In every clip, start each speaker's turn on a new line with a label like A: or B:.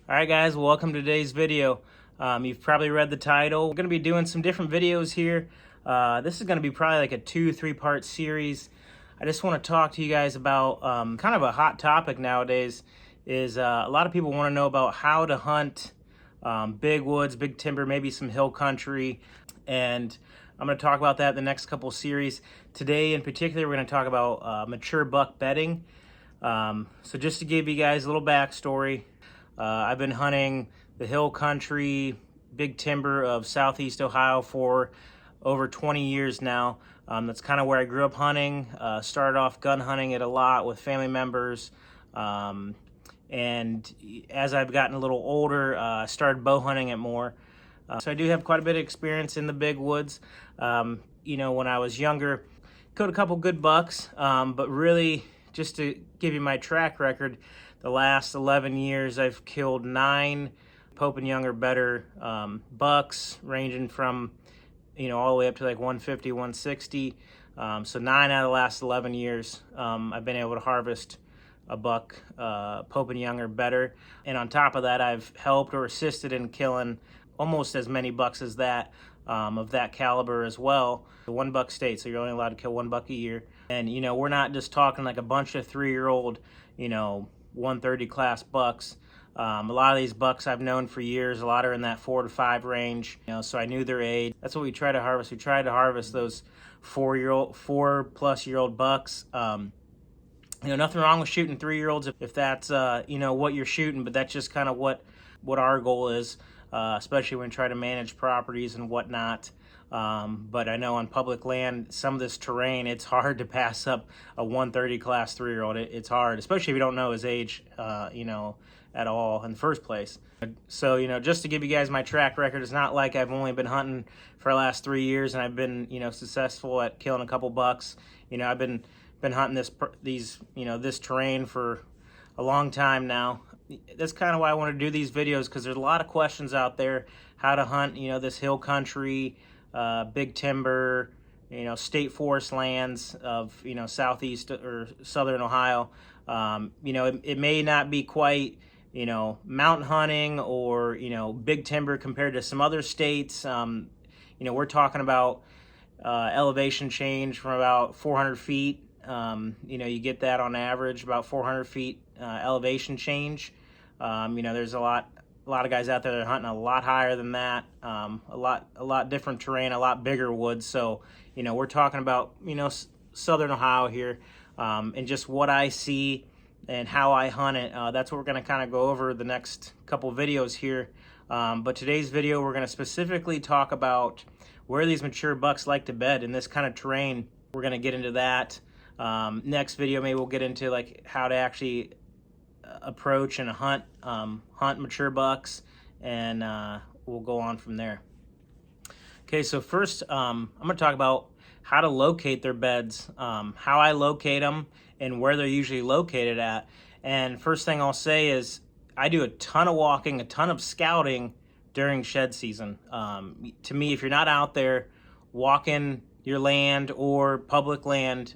A: Alright guys, welcome to today's video. You've probably read the title. We're going to be doing some different videos here. This is going to be probably like a 2-3 part series. I just want to talk to you guys about kind of a hot topic nowadays is a lot of people want to know about how to hunt big woods, big timber, maybe some hill country, and I'm going to talk about that in the next couple series. Today in particular we're going to talk about mature buck bedding. So just to give you guys a little backstory, I've been hunting the hill country, big timber of Southeast Ohio for over 20 years now. That's kind of where I grew up hunting. Started off gun hunting it a lot with family members. And as I've gotten a little older, I started bow hunting it more. So I do have quite a bit of experience in the big woods. You know, when I was younger, killed a couple good bucks, but really just to give you my track record, the last 11 years I've killed 9 Pope and Young or better bucks, ranging from, you know, all the way up to like 150, 160. So 9 out of the last 11 years I've been able to harvest a buck Pope and Young or better. And on top of that, I've helped or assisted in killing almost as many bucks as that, of that caliber as well. The 1 buck state, so you're only allowed to kill 1 buck a year. And, you know, we're not just talking like a bunch of 3-year-old, you know, 130 class bucks. A lot of these bucks I've known for years. A lot are in that 4 to 5 range, you know, so I knew their age. That's what we try to harvest. We try to harvest those 4+ year old bucks. You know, nothing wrong with shooting 3-year-olds if that's, you know, what you're shooting, but that's just kind of what our goal is, especially when we try to manage properties and whatnot. But I know on public land, some of this terrain, it's hard to pass up a 130 class 3-year-old. It's hard, especially if you don't know his age, you know, at all in the first place. So, you know, just to give you guys my track record, it's not like I've only been hunting for the last 3 years and I've been, you know, successful at killing a couple bucks. You know, I've been hunting this terrain for a long time now. That's kind of why I want to do these videos, because there's a lot of questions out there how to hunt, you know, this hill country, big timber, you know, state forest lands of, you know, southeast or southern Ohio. You know, it may not be quite, you know, mountain hunting or, you know, big timber compared to some other states. You know, we're talking about elevation change from about 400 feet. You know, you get that on average, about 400 feet elevation change. You know, there's a lot of guys out there that are hunting a lot higher than that, a lot different terrain, a lot bigger woods. So, you know, we're talking about, you know, southern Ohio here, and just what I see and how I hunt it. That's what we're going to kind of go over the next couple videos here. But today's video, we're going to specifically talk about where these mature bucks like to bed in this kind of terrain. We're going to get into that. Next video, maybe we'll get into like how to actually approach and hunt mature bucks, and we'll go on from there. Okay, so first I'm going to talk about how to locate their beds, how I locate them and where they're usually located at. And first thing I'll say is I do a ton of walking, a ton of scouting during shed season. To me, if you're not out there walking your land or public land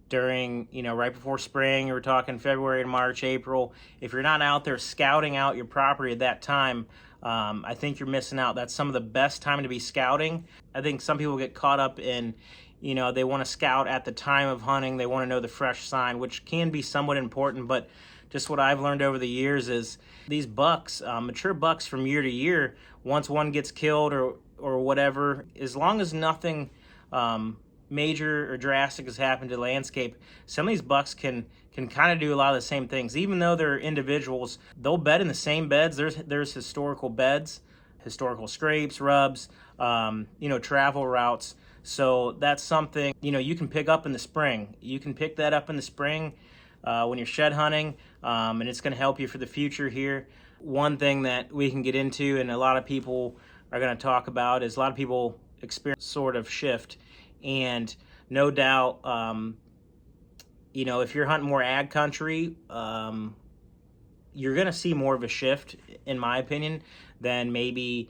A: during, you know, right before spring, we're talking February and March, April, if you're not out there scouting out your property at that time, I think you're missing out. That's some of the best time to be scouting. I think some people get caught up in, you know, they want to scout at the time of hunting. They want to know the fresh sign, which can be somewhat important, but just what I've learned over the years is these bucks, mature bucks from year to year, once one gets killed or whatever, as long as nothing major or drastic has happened to the landscape, some of these bucks can kind of do a lot of the same things. Even though they're individuals, they'll bed in the same beds. There's historical beds, historical scrapes, rubs, you know, travel routes. So that's something, you know, you can pick up in the spring. You can pick that up in the spring when you're shed hunting, and it's going to help you for the future here. One thing that we can get into, and a lot of people are going to talk about, is a lot of people experience sort of shift. And no doubt, you know, if you're hunting more ag country, you're going to see more of a shift, in my opinion, than maybe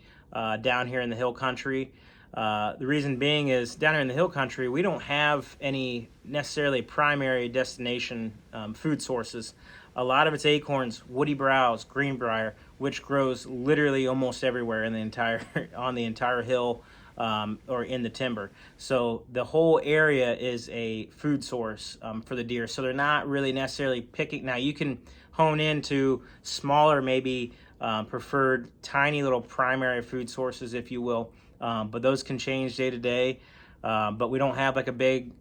A: down here in the hill country. The reason being is down here in the hill country, we don't have any necessarily primary destination food sources. A lot of it's acorns, woody browse, greenbrier, which grows literally almost everywhere in the entire on the entire hill or in the timber. So the whole area is a food source for the deer. So they're not really necessarily picking. Now you can hone into smaller, maybe preferred tiny little primary food sources, if you will. But those can change day to day. But we don't have like a big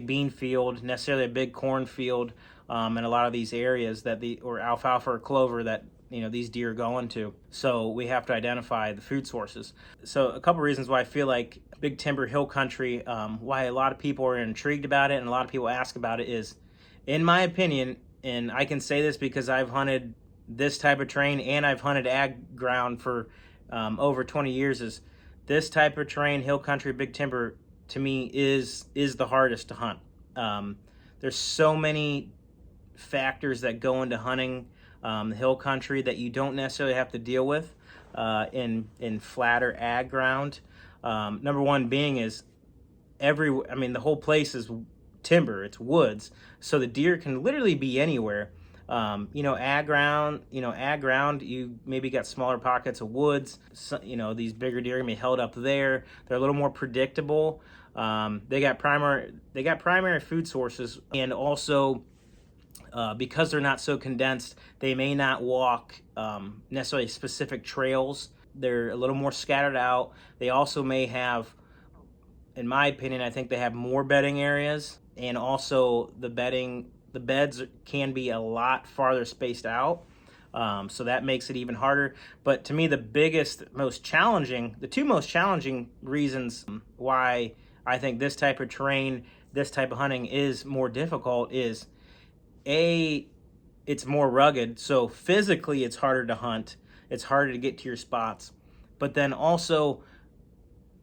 A: bean field, necessarily a big corn field in a lot of these areas or alfalfa or clover that these deer go into. So we have to identify the food sources. So a couple reasons why I feel like big timber hill country, why a lot of people are intrigued about it and a lot of people ask about it is, in my opinion, and I can say this because I've hunted this type of terrain and I've hunted ag ground for over 20 years, is this type of terrain, hill country, big timber, to me is the hardest to hunt. There's so many factors that go into hunting the hill country that you don't necessarily have to deal with in flatter ag ground. Number one being is the whole place is timber, it's woods, so the deer can literally be anywhere. Ag ground, you maybe got smaller pockets of woods. So, these bigger deer can be held up there. They're a little more predictable. They got primary food sources, and also because they're not so condensed, they may not walk necessarily specific trails. They're a little more scattered out. They also may have, in my opinion, I think they have more bedding areas, and also the beds can be a lot farther spaced out. So that makes it even harder. But to me, the two most challenging reasons why I think this type of terrain, this type of hunting is more difficult is, it's more rugged. So physically it's harder to hunt. It's harder to get to your spots. But then also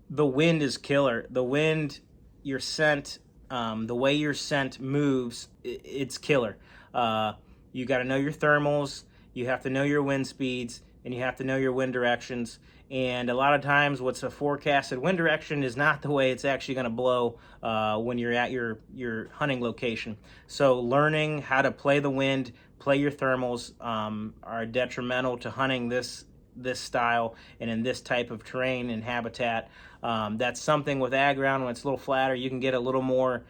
A: the wind is killer. The wind, your scent, the way your scent moves, it's killer. You got to know your thermals, you have to know your wind speeds, and you have to know your wind directions. And a lot of times what's a forecasted wind direction is not the way it's actually going to blow when you're at your hunting location. So learning how to play the wind, play your thermals are detrimental to hunting this style and in this type of terrain and habitat. That's something with ag ground, when it's a little flatter, you can get a little more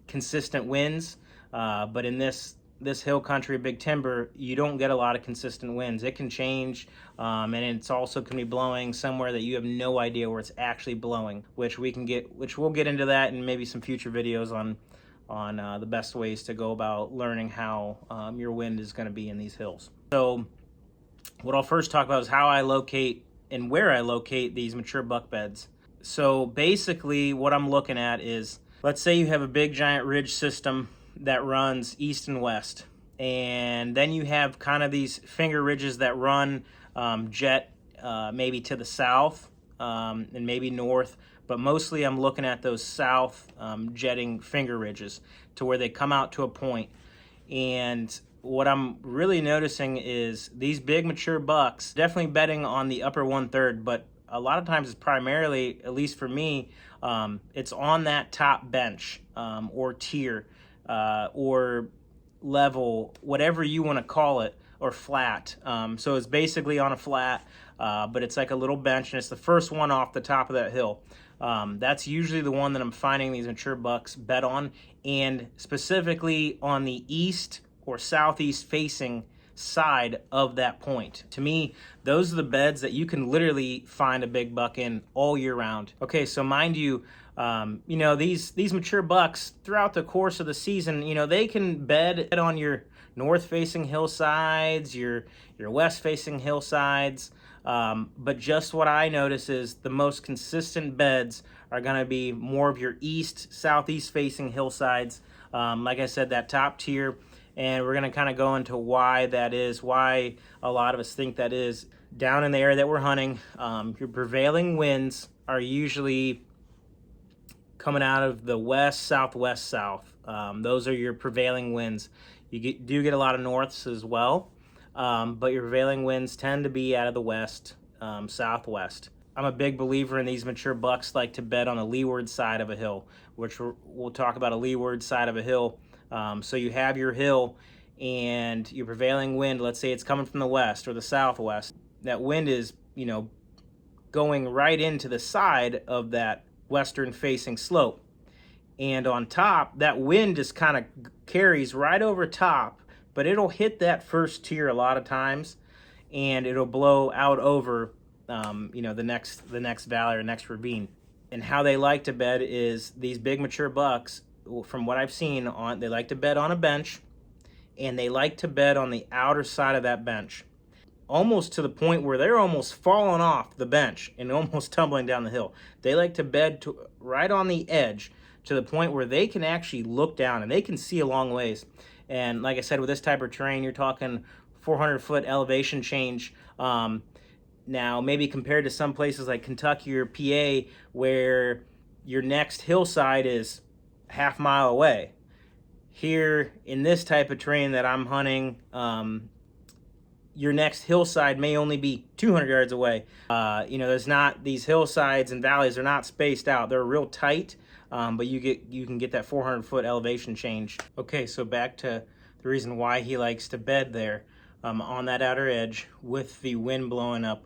A: consistent winds, but in this hill country, big timber, you don't get a lot of consistent winds. It can change, and it's also can be blowing somewhere that you have no idea where it's actually blowing, which we'll get into that in maybe some future videos on the best ways to go about learning how your wind is going to be in these hills. So what I'll first talk about is how I locate and where I locate these mature buck beds. So basically what I'm looking at is, let's say you have a big giant ridge system that runs east and west, and then you have kind of these finger ridges that run jet maybe to the south and maybe north, but mostly I'm looking at those south jetting finger ridges to where they come out to a point. And what I'm really noticing is these big mature bucks, definitely bedding on the upper 1/3, but a lot of times it's primarily, at least for me, it's on that top bench or tier or level, whatever you want to call it, or flat. So it's basically on a flat, but it's like a little bench, and it's the first one off the top of that hill. That's usually the one that I'm finding these mature bucks bed on, and specifically on the east or southeast facing side of that point. To me, those are the beds that you can literally find a big buck in all year round. Okay, so mind you, these mature bucks throughout the course of the season, they can bed on your north-facing hillsides, your west-facing hillsides, but just what I notice is the most consistent beds are going to be more of your east, southeast-facing hillsides. Like I said, that top tier. And we're going to kind of go into why that is, why a lot of us think that is. Down in the area that we're hunting, your prevailing winds are usually coming out of the west, southwest, south. Those are your prevailing winds. You do get a lot of norths as well, but your prevailing winds tend to be out of the west, southwest. I'm a big believer in these mature bucks like to bed on the leeward side of a hill, which we'll talk about a leeward side of a hill. So you have your hill and your prevailing wind, let's say it's coming from the west or the southwest. That wind is, going right into the side of that western facing slope. And on top, that wind just kind of carries right over top, but it'll hit that first tier a lot of times and it'll blow out over the next valley or next ravine. And how they like to bed is these big mature bucks, from what I've seen, they like to bed on a bench, and they like to bed on the outer side of that bench, almost to the point where they're almost falling off the bench and almost tumbling down the hill. They like to bed right on the edge to the point where they can actually look down and they can see a long ways. And like I said, with this type of terrain, you're talking 400-foot elevation change. Now, maybe compared to some places like Kentucky or PA, where your next hillside is half mile away. Here, in this type of terrain that I'm hunting, your next hillside may only be 200 yards away. There's not, these hillsides and valleys are not spaced out. They're real tight, but you can get that 400-foot elevation change. Okay, so back to the reason why he likes to bed there on that outer edge with the wind blowing up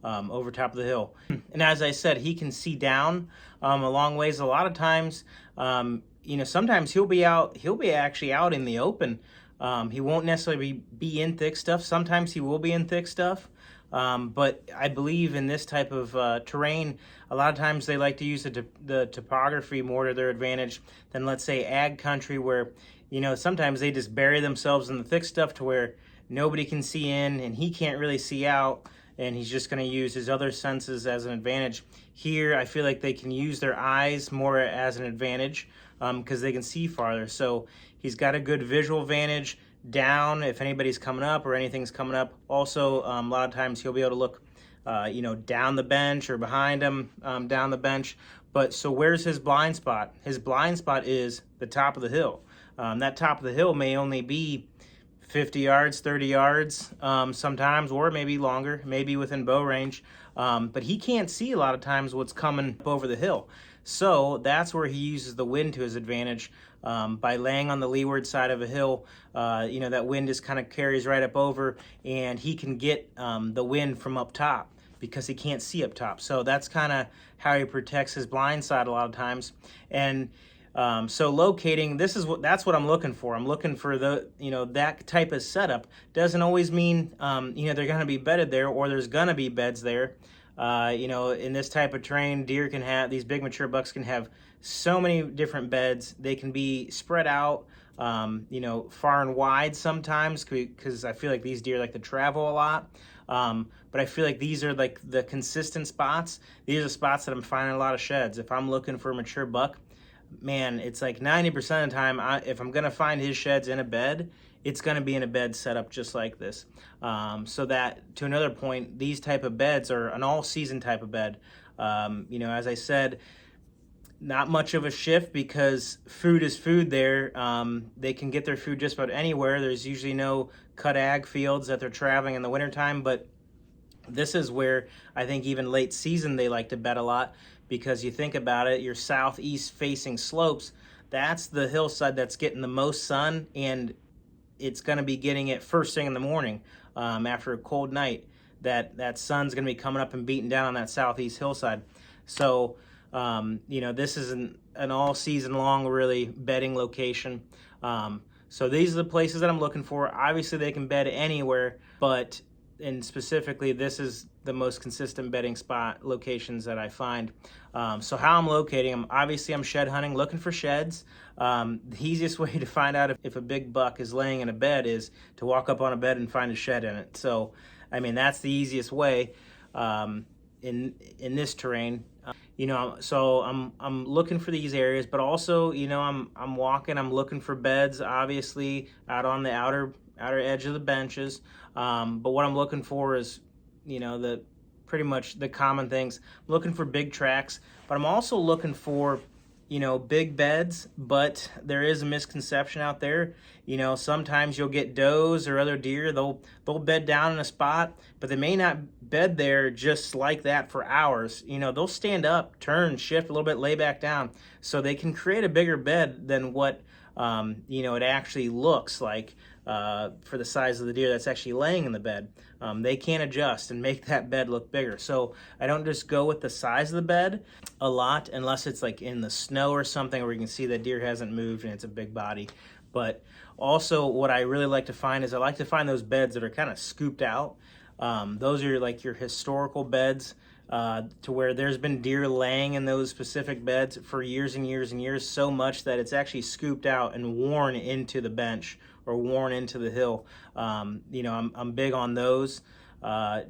A: over top of the hill. And as I said, he can see down a long ways. A lot of times, sometimes he'll be actually out in the open. He won't necessarily be in thick stuff. Sometimes he will be in thick stuff. But I believe in this type of terrain, a lot of times they like to use the topography more to their advantage than, let's say, ag country, where, sometimes they just bury themselves in the thick stuff to where nobody can see in and he can't really see out, and he's just going to use his other senses as an advantage. Here, I feel like they can use their eyes more as an advantage because they can see farther. So he's got a good visual advantage down if anybody's coming up or anything's coming up. Also, a lot of times he'll be able to look, down the bench or behind him down the bench. But so where's his blind spot? His blind spot is the top of the hill. That top of the hill may only be 50 yards, 30 yards sometimes, or maybe longer, maybe within bow range. But he can't see a lot of times what's coming up over the hill. So that's where he uses the wind to his advantage by laying on the leeward side of a hill. That wind just kind of carries right up over, and he can get the wind from up top because he can't see up top. So that's kind of how he protects his blind side a lot of times. And so locating, that's what I'm looking for. I'm looking for that type of setup. Doesn't always mean, they're going to be bedded there or there's going to be beds there. In this type of terrain, these big mature bucks can have so many different beds. They can be spread out, far and wide sometimes, because I feel like these deer like to travel a lot. But I feel like these are like the consistent spots. These are spots that I'm finding a lot of sheds. If I'm looking for a mature buck, man, it's like 90% of the time, if I'm going to find his sheds in a bed, it's going to be in a bed set up just like this. So that, to another point, these type of beds are an all-season type of bed. As I said, not much of a shift because food is food there. They can get their food just about anywhere. There's usually no cut ag fields that they're traveling in the wintertime, but this is where I think even late season they like to bed a lot, because you think about it, your southeast facing slopes, that's the hillside that's getting the most sun, and it's going to be getting it first thing in the morning after a cold night. That sun's going to be coming up and beating down on that southeast hillside. So this is an all season long really bedding location. So these are the places that I'm looking for. Obviously they can bed anywhere, but specifically this is the most consistent bedding spot locations that I find. So how I'm locating them, obviously I'm shed hunting, looking for sheds. The easiest way to find out if a big buck is laying in a bed is to walk up on a bed and find a shed in it. So, that's the easiest way in this terrain. So I'm looking for these areas, but also, I'm walking, I'm looking for beds, obviously out on the outer edge of the benches. But what I'm looking for is, pretty much the common things. I'm looking for big tracks, but I'm also looking for big beds, but there is a misconception out there. Sometimes you'll get does or other deer, they'll bed down in a spot, but they may not bed there just like that for hours. They'll stand up, turn, shift a little bit, lay back down, so they can create a bigger bed than what it actually looks like for the size of the deer that's actually laying in the bed. They can adjust and make that bed look bigger. So I don't just go with the size of the bed a lot unless it's like in the snow or something where you can see the deer hasn't moved and it's a big body. But also what I really like to find is I like to find those beds that are kind of scooped out. Those are like your historical beds, to where there's been deer laying in those specific beds for years and years and years, so much that it's actually scooped out and worn into the bench or worn into the hill. I'm big on those,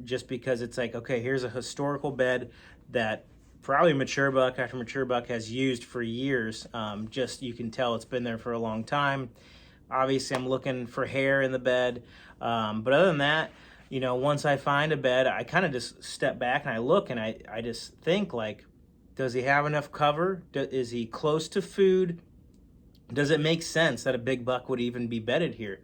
A: just because it's like, okay, here's a historical bed that probably mature buck after mature buck has used for years. Just you can tell it's been there for a long time. Obviously, I'm looking for hair in the bed, but other than that, once I find a bed, I kind of just step back and I look and I just think, like, does he have enough cover? Is he close to food? Does it make sense that a big buck would even be bedded here?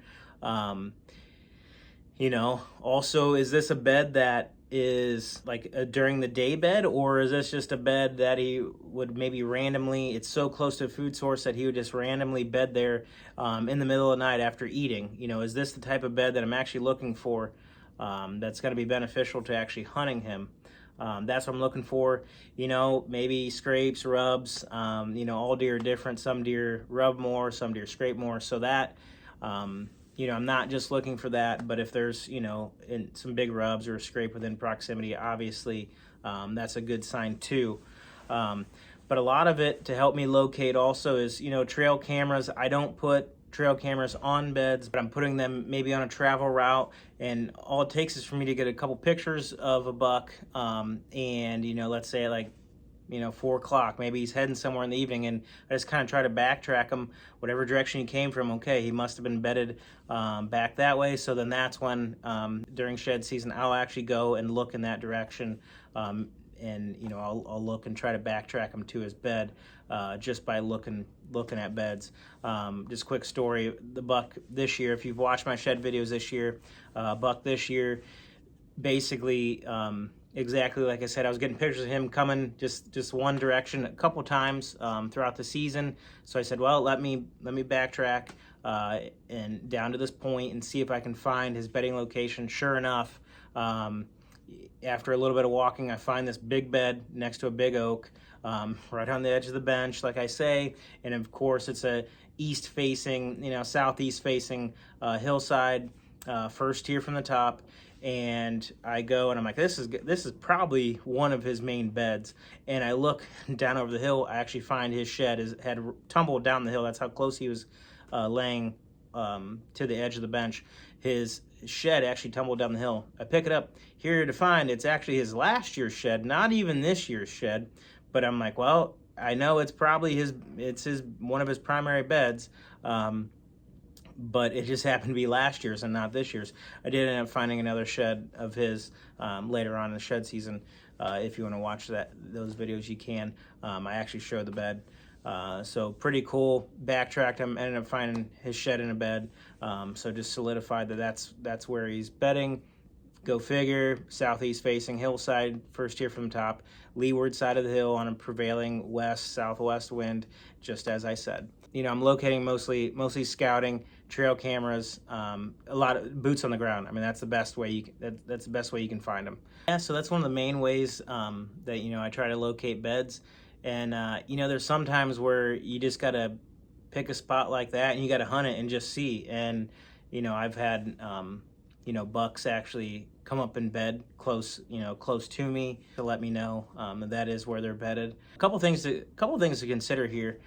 A: Also, is this a bed that is like a during the day bed, or is this just a bed that he would maybe randomly, it's so close to a food source that he would just randomly bed there in the middle of the night after eating? Is this the type of bed that I'm actually looking for, that's going to be beneficial to actually hunting him? That's what I'm looking for. Maybe scrapes, rubs. All deer are different. Some deer rub more, some deer scrape more. So that, I'm not just looking for that, but if there's, in some big rubs or a scrape within proximity, obviously, that's a good sign too. But a lot of it to help me locate also is, trail cameras. I don't put trail cameras on beds, but I'm putting them maybe on a travel route, and all it takes is for me to get a couple pictures of a buck, and let's say like 4 o'clock, maybe he's heading somewhere in the evening, and I just kind of try to backtrack him whatever direction he came from. Okay, he must have been bedded back that way. So then that's when during shed season I'll actually go and look in that direction, and I'll look and try to backtrack him to his bed, just by looking at beds. Just a quick story, the buck this year, if you've watched my shed videos this year, buck this year, basically exactly like I said, I was getting pictures of him coming just one direction a couple times throughout the season. So I said, well, let me backtrack and down to this point and see if I can find his bedding location. Sure enough, after a little bit of walking, I find this big bed next to a big oak, right on the edge of the bench, like I say. And of course, it's a east facing, southeast facing hillside, first tier from the top. And I go and I'm like, this is probably one of his main beds. And I look down over the hill. I actually find his shed had tumbled down the hill. That's how close he was laying to the edge of the bench. His shed actually tumbled down the hill. I pick it up here to find it's actually his last year's shed, not even this year's shed. But I'm like, well, I know it's probably one of his primary beds. But it just happened to be last year's and not this year's. I did end up finding another shed of his later on in the shed season. If you want to watch those videos, you can. I actually showed the bed. So pretty cool. Backtracked him, ended up finding his shed in a bed. So just solidified that's where he's bedding. Go figure, southeast facing hillside, first tier from the top, leeward side of the hill on a prevailing west-southwest wind, just as I said. I'm locating mostly scouting, trail cameras, a lot of boots on the ground. I mean, that's the best way that's the best way you can find them. Yeah, so that's one of the main ways that I try to locate beds. And there's some times where you just gotta pick a spot like that and you gotta hunt it and just see. And I've had bucks actually come up in bed close to me to let me know that is where they're bedded. A couple things to consider here.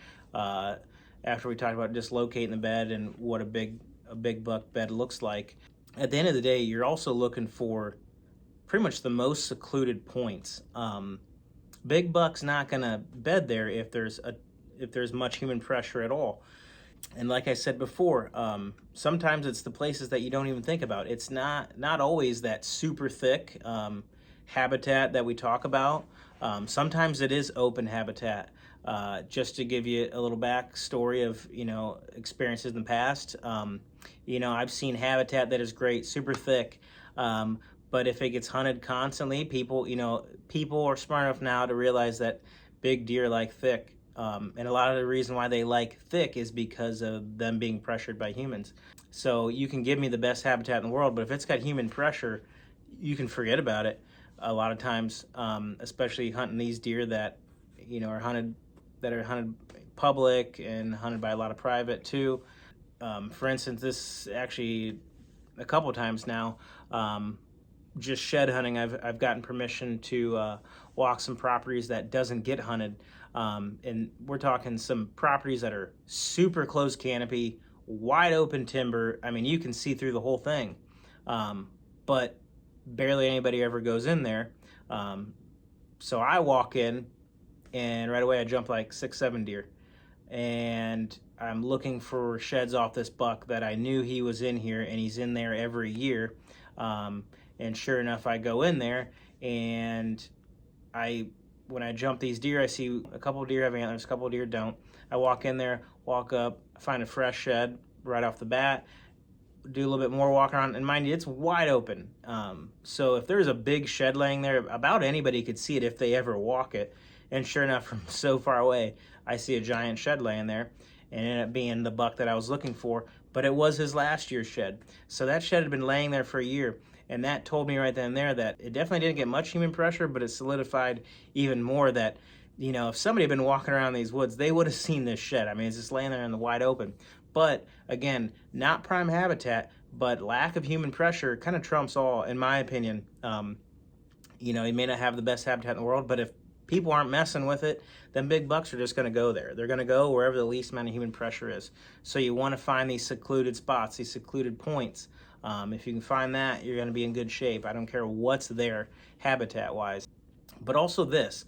A: After we talked about just locating the bed and what a big buck bed looks like, at the end of the day, you're also looking for pretty much the most secluded points. Big buck's not gonna bed there if there's much human pressure at all. And like I said before, sometimes it's the places that you don't even think about. It's not always that super thick habitat that we talk about. Sometimes it is open habitat. Just to give you a little backstory of, experiences in the past. I've seen habitat that is great, super thick, but if it gets hunted constantly, people are smart enough now to realize that big deer like thick. And a lot of the reason why they like thick is because of them being pressured by humans. So you can give me the best habitat in the world, but if it's got human pressure, you can forget about it a lot of times, especially hunting these deer that, are hunted public and hunted by a lot of private too. For instance, this actually a couple times now, just shed hunting, I've gotten permission to walk some properties that doesn't get hunted, and we're talking some properties that are super close canopy, wide open timber. I mean, you can see through the whole thing, but barely anybody ever goes in there. So I walk in, and right away I jump like 6-7 deer, and I'm looking for sheds off this buck that I knew he was in here, and he's in there every year. And sure enough, I go in there, and when I jump these deer, I see a couple of deer have antlers, a couple of deer don't. I walk in there, walk up, find a fresh shed right off the bat, do a little bit more walk around, and mind you, it's wide open. So if there's a big shed laying there, about anybody could see it if they ever walk it. And sure enough, from so far away, I see a giant shed laying there, and it ended up being the buck that I was looking for, but it was his last year's shed. So that shed had been laying there for a year, and that told me right then and there that it definitely didn't get much human pressure, but it solidified even more that, if somebody had been walking around these woods, they would have seen this shed. I mean, it's just laying there in the wide open. But again, not prime habitat, but lack of human pressure kind of trumps all, in my opinion. He may not have the best habitat in the world, but if people aren't messing with it, then big bucks are just going to go there. They're going to go wherever the least amount of human pressure is. So you want to find these secluded spots, these secluded points. If you can find that, you're going to be in good shape. I don't care what's there habitat-wise. But also this,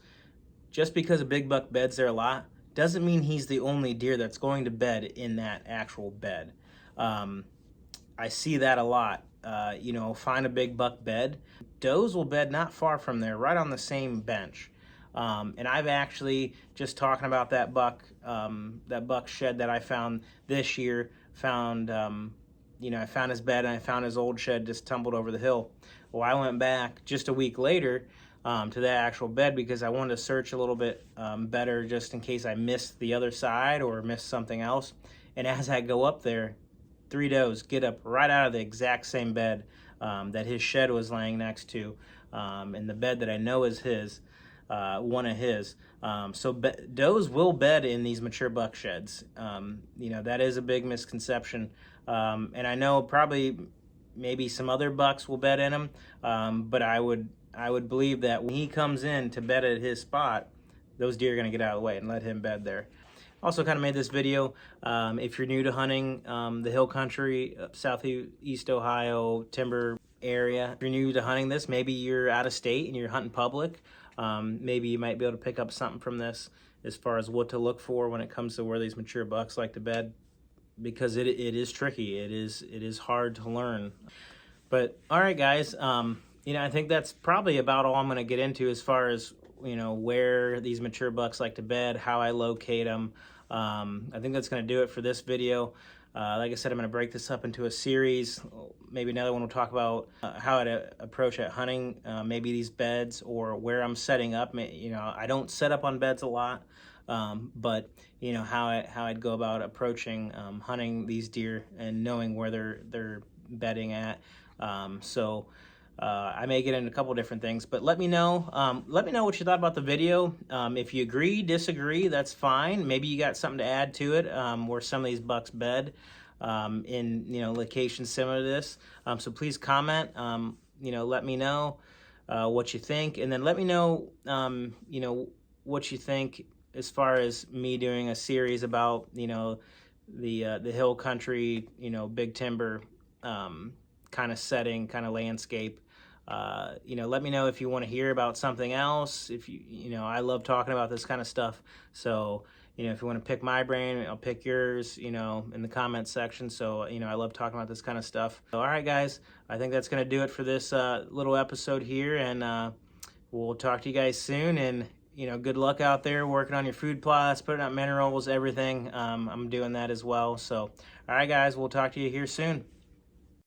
A: just because a big buck beds there a lot, doesn't mean he's the only deer that's going to bed in that actual bed. I see that a lot. Find a big buck bed. Does will bed not far from there, right on the same bench. And I've actually, just talking about that buck shed that I found this year, I found his bed and I found his old shed just tumbled over the hill. Well, I went back just a week later to that actual bed because I wanted to search a little bit better just in case I missed the other side or missed something else. And as I go up there, 3 does get up right out of the exact same bed that his shed was laying next to, and the bed that I know is his. One of his. So does will bed in these mature buck sheds. That is a big misconception. And I know probably maybe some other bucks will bed in them, but I would believe that when he comes in to bed at his spot, those deer are going to get out of the way and let him bed there. Also kind of made this video, if you're new to hunting the hill country, southeast Ohio, timber area, if you're new to hunting this, maybe you're out of state and you're hunting public, maybe you might be able to pick up something from this as far as what to look for when it comes to where these mature bucks like to bed, because it is tricky. It is hard to learn. But all right, guys, I think that's probably about all I'm going to get into as far as where these mature bucks like to bed, how I locate them. I think that's going to do it for this video. Like I said, I'm going to break this up into a series. Maybe another one will talk about how to approach at hunting, maybe these beds or where I'm setting up. I don't set up on beds a lot, but how I'd go about approaching hunting these deer and knowing where they're bedding at. I may get into a couple different things, but let me know what you thought about the video. If you agree, disagree, that's fine. Maybe you got something to add to it, where some of these bucks bed in locations similar to this. So please comment. Let me know what you think, and then let me know what you think as far as me doing a series about the hill country, big timber kind of setting, kind of landscape. Let me know if you want to hear about something else. If I love talking about this kind of stuff. So, if you want to pick my brain, I'll pick yours, in the comments section. So, I love talking about this kind of stuff. So, all right, guys, I think that's going to do it for this little episode here. And we'll talk to you guys soon. And, good luck out there working on your food plots, putting out minerals, everything. I'm doing that as well. So, all right, guys, we'll talk to you here soon.